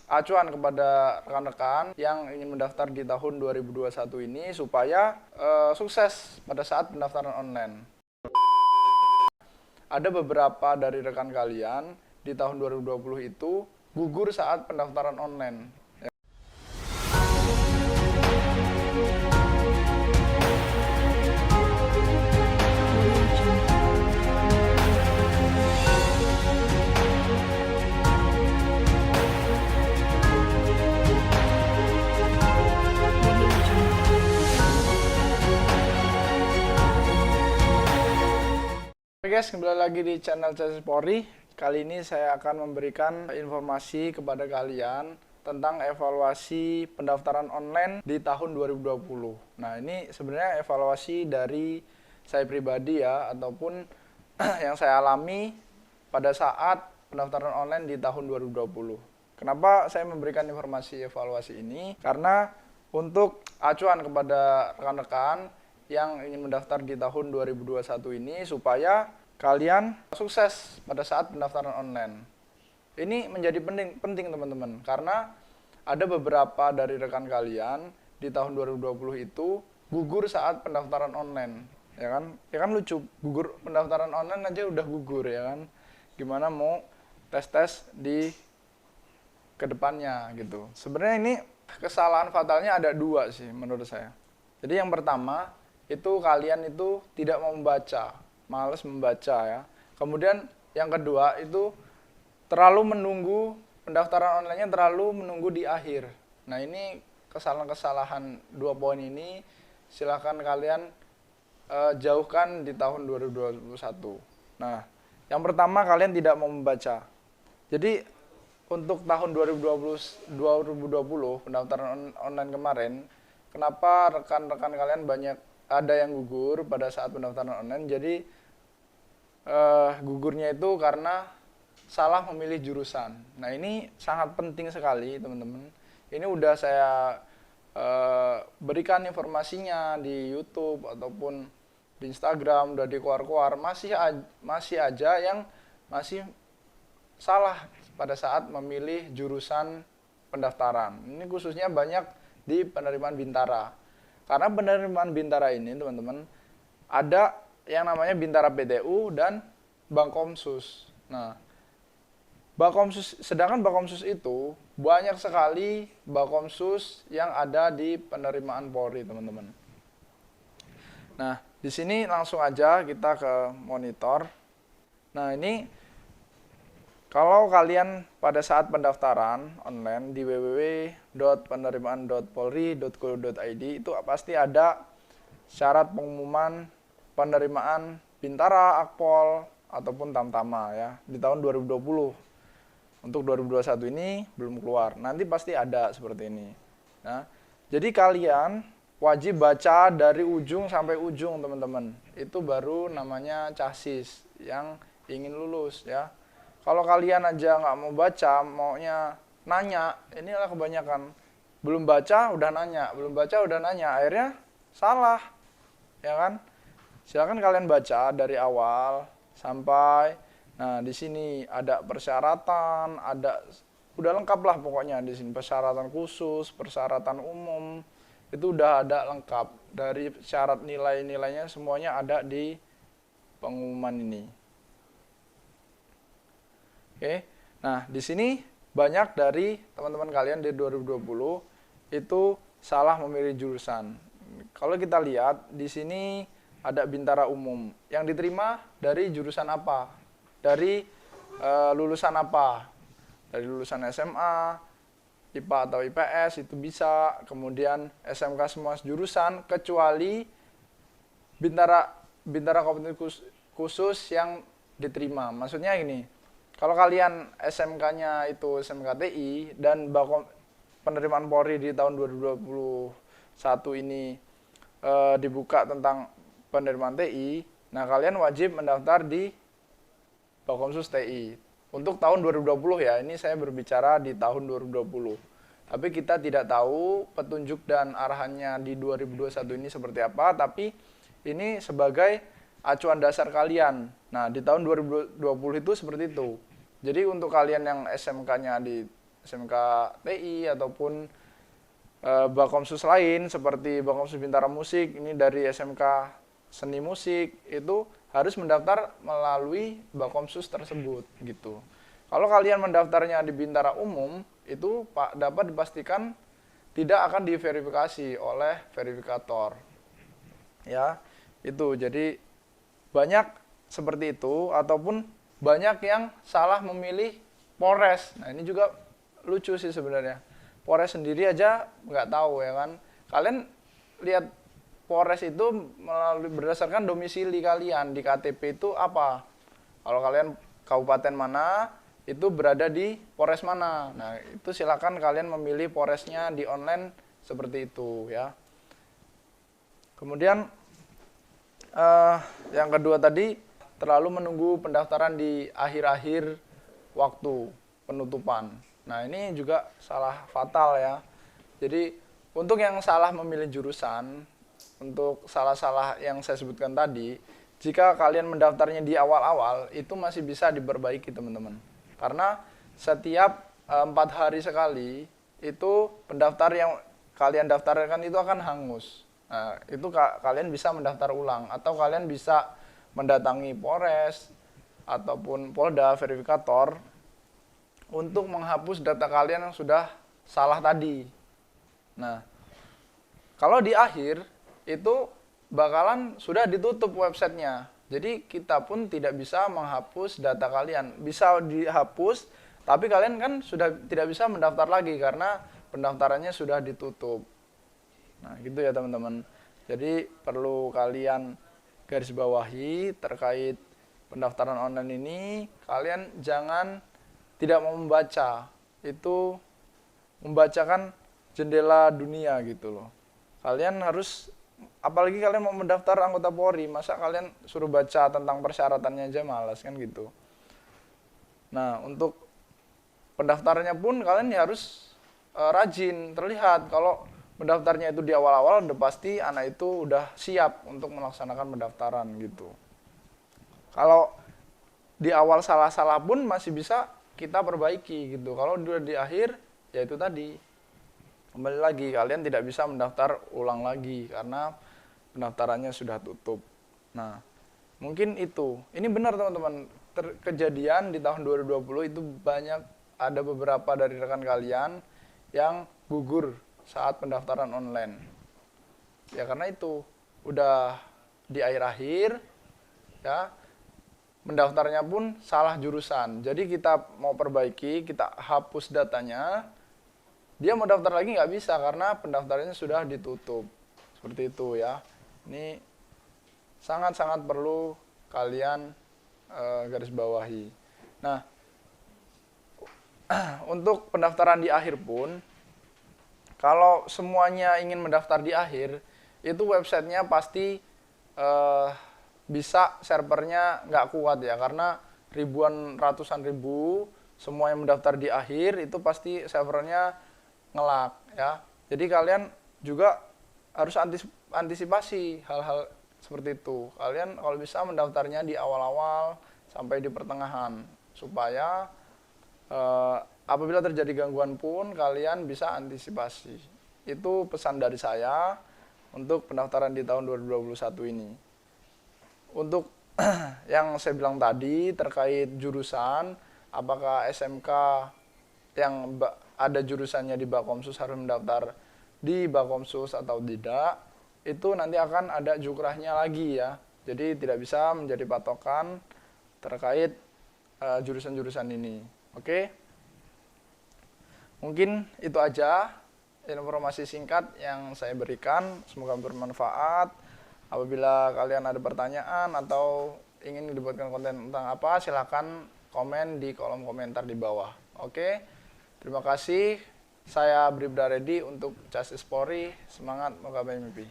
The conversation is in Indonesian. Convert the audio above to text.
acuan kepada rekan-rekan yang ingin mendaftar di tahun 2021 ini supaya sukses pada saat pendaftaran online. Ada beberapa dari rekan kalian di tahun 2020 itu gugur saat pendaftaran online. Oke guys, kembali lagi di channel CSS Polri. Kali ini saya akan memberikan informasi kepada kalian tentang evaluasi pendaftaran online di tahun 2020. Nah, ini sebenarnya evaluasi dari saya pribadi ya, ataupun yang saya alami pada saat pendaftaran online di tahun 2020. Kenapa saya memberikan informasi evaluasi ini? Karena untuk acuan kepada rekan-rekan yang ingin mendaftar di tahun 2021 ini supaya kalian sukses pada saat pendaftaran online. Ini menjadi penting teman-teman, karena ada beberapa dari rekan kalian di tahun 2020 itu gugur saat pendaftaran online, ya kan? Ya kan lucu, gugur pendaftaran online aja udah gugur, ya kan? Gimana mau tes-tes di kedepannya gitu. Sebenarnya ini kesalahan fatalnya ada dua sih menurut saya. Jadi yang pertama, itu kalian itu tidak mau membaca, males membaca ya. Kemudian yang kedua itu terlalu menunggu pendaftaran online-nya, terlalu menunggu di akhir. Nah, ini kesalahan-kesalahan dua poin ini silakan kalian jauhkan di tahun 2021. Nah, yang pertama kalian tidak mau membaca. Jadi untuk tahun 2020 pendaftaran online kemarin, kenapa rekan-rekan kalian banyak ada yang gugur pada saat pendaftaran online? Jadi gugurnya itu karena salah memilih jurusan. Nah, ini sangat penting sekali teman-teman. Ini udah saya berikan informasinya di YouTube ataupun di Instagram, udah dikeluar-keluar, masih aja yang masih salah pada saat memilih jurusan pendaftaran. Ini khususnya banyak di penerimaan Bintara. Karena penerimaan Bintara ini teman-teman ada yang namanya Bintara PTU dan Bakomsus. Nah, sedangkan Bakomsus itu banyak sekali Bakomsus yang ada di penerimaan Polri, teman-teman. Nah, di sini langsung aja kita ke monitor. Nah, ini kalau kalian pada saat pendaftaran online di www.penerimaan.polri.go.id itu pasti ada syarat pengumuman penerimaan Bintara, Akpol, ataupun Tamtama ya di tahun 2020. Untuk 2021 ini belum keluar. Nanti pasti ada seperti ini. Nah, jadi kalian wajib baca dari ujung sampai ujung, teman-teman. Itu baru namanya CASIS yang ingin lulus ya. Kalau kalian aja nggak mau baca, maunya nanya, inilah kebanyakan. Belum baca udah nanya, belum baca udah nanya, akhirnya salah, ya kan? Silakan kalian baca dari awal sampai, nah di sini ada persyaratan, ada udah lengkap lah pokoknya di sini, persyaratan khusus, persyaratan umum, itu udah ada lengkap. Dari syarat nilai-nilainya semuanya ada di pengumuman ini. Oke, nah di sini banyak dari teman-teman kalian di 2020 itu salah memilih jurusan. Kalau kita lihat di sini ada Bintara Umum yang diterima dari jurusan apa, dari lulusan apa, dari lulusan SMA, IPA atau IPS itu bisa, kemudian SMK semua jurusan kecuali Bintara Kompetensi Khusus yang diterima. Maksudnya ini, kalau kalian SMK-nya itu SMK TI dan penerimaan Polri di tahun 2021 ini dibuka tentang penerimaan TI, nah kalian wajib mendaftar di Bakomsus TI. Untuk tahun 2020 ya, ini saya berbicara di tahun 2020. Tapi kita tidak tahu petunjuk dan arahannya di 2021 ini seperti apa, tapi ini sebagai acuan dasar kalian. Nah, di tahun 2020 itu seperti itu. Jadi untuk kalian yang SMK-nya di SMK TI ataupun Bakomsus lain seperti Bakomsus Bintara Musik, ini dari SMK Seni Musik, itu harus mendaftar melalui Bakomsus tersebut gitu. Kalau kalian mendaftarnya di Bintara Umum, itu dapat dipastikan tidak akan diverifikasi oleh verifikator. Ya, itu. Jadi banyak seperti itu, ataupun banyak yang salah memilih Polres. Nah, ini juga lucu sih sebenarnya. Polres sendiri aja nggak tahu ya kan. Kalian lihat Polres itu melalui berdasarkan domisili kalian di KTP itu apa. Kalau kalian kabupaten mana, itu berada di Polres mana. Nah, itu silakan kalian memilih Polresnya di online seperti itu ya. Kemudian yang kedua tadi, terlalu menunggu pendaftaran di akhir-akhir waktu penutupan. Nah, ini juga salah fatal ya. Jadi untuk yang salah memilih jurusan, untuk salah-salah yang saya sebutkan tadi, jika kalian mendaftarnya di awal-awal, itu masih bisa diperbaiki teman-teman. Karena setiap 4 hari sekali, itu pendaftar yang kalian daftarkan itu akan hangus. Nah, itu kalian bisa mendaftar ulang, atau kalian bisa mendatangi Polres ataupun Polda verifikator untuk menghapus data kalian yang sudah salah tadi. Nah, kalau di akhir itu bakalan sudah ditutup websitenya. Jadi kita pun tidak bisa menghapus data kalian. Bisa dihapus, tapi kalian kan sudah tidak bisa mendaftar lagi karena pendaftarannya sudah ditutup. Nah, gitu ya teman-teman. Jadi perlu kalian garis bawahi terkait pendaftaran online ini, kalian jangan tidak mau membaca. Itu membacakan jendela dunia gitu loh. Kalian harus, apalagi kalian mau mendaftar anggota Polri, masa kalian suruh baca tentang persyaratannya aja malas kan gitu. Nah, untuk pendaftarannya pun kalian harus rajin. Terlihat kalau mendaftarnya itu di awal-awal, udah pasti anak itu udah siap untuk melaksanakan pendaftaran gitu. Kalau di awal salah-salah pun masih bisa kita perbaiki gitu. Kalau udah di akhir, ya itu tadi. Kembali lagi, kalian tidak bisa mendaftar ulang lagi karena pendaftarannya sudah tutup. Nah, mungkin itu. Ini benar teman-teman, kejadian di tahun 2020 itu banyak, ada beberapa dari rekan kalian yang gugur saat pendaftaran online. Ya karena itu, udah di akhir-akhir, ya, mendaftarnya pun salah jurusan. Jadi kita mau perbaiki, kita hapus datanya, dia mau daftar lagi nggak bisa karena pendaftarannya sudah ditutup. Seperti itu ya. Ini sangat-sangat perlu kalian garis bawahi. Nah, untuk pendaftaran di akhir pun, kalau semuanya ingin mendaftar di akhir, itu websitenya pasti bisa servernya nggak kuat ya, karena ribuan, ratusan ribu semua yang mendaftar di akhir itu pasti servernya ngelak ya. Jadi kalian juga harus antisipasi hal-hal seperti itu. Kalian kalau bisa mendaftarnya di awal-awal sampai di pertengahan supaya apabila terjadi gangguan pun kalian bisa antisipasi. Itu pesan dari saya untuk pendaftaran di tahun 2021 ini. Untuk yang saya bilang tadi terkait jurusan, apakah SMK yang ada jurusannya di Bakomsus harus mendaftar di Bakomsus atau tidak, itu nanti akan ada jukrahnya lagi ya. Jadi tidak bisa menjadi patokan terkait jurusan-jurusan ini. Oke? Mungkin itu aja informasi singkat yang saya berikan. Semoga bermanfaat. Apabila kalian ada pertanyaan atau ingin dibuatkan konten tentang apa, silakan komen di kolom komentar di bawah. Oke? Terima kasih, saya Bribda Reddy untuk Justice Polri, semangat menggapai mimpi.